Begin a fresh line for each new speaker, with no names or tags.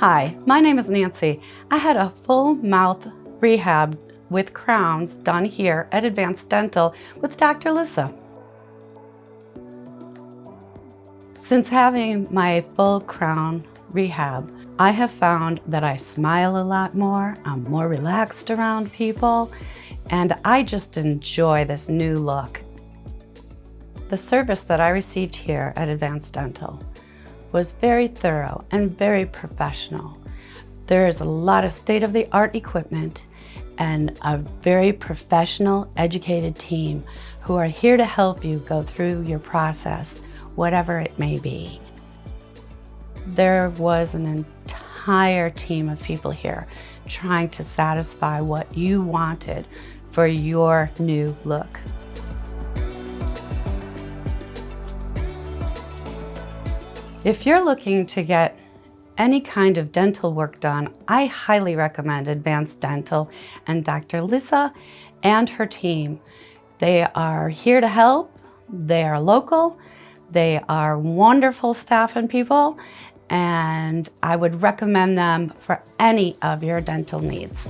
Hi, my name is Nancy. I had a full mouth rehab with crowns done here at Advanced Dental with Dr. Lissa. Since having my full crown rehab, I have found that I smile a lot more, I'm more relaxed around people, and I just enjoy this new look. The service that I received here at Advanced Dental was very thorough and very professional. There is a lot of state-of-the-art equipment and a very professional, educated team who are here to help you go through your process, whatever it may be. There was an entire team of people here trying to satisfy what you wanted for your new look. If you're looking to get any kind of dental work done, I highly recommend Advanced Dental and Dr. Lissa and her team. They are here to help, they are local, they are wonderful staff and people, and I would recommend them for any of your dental needs.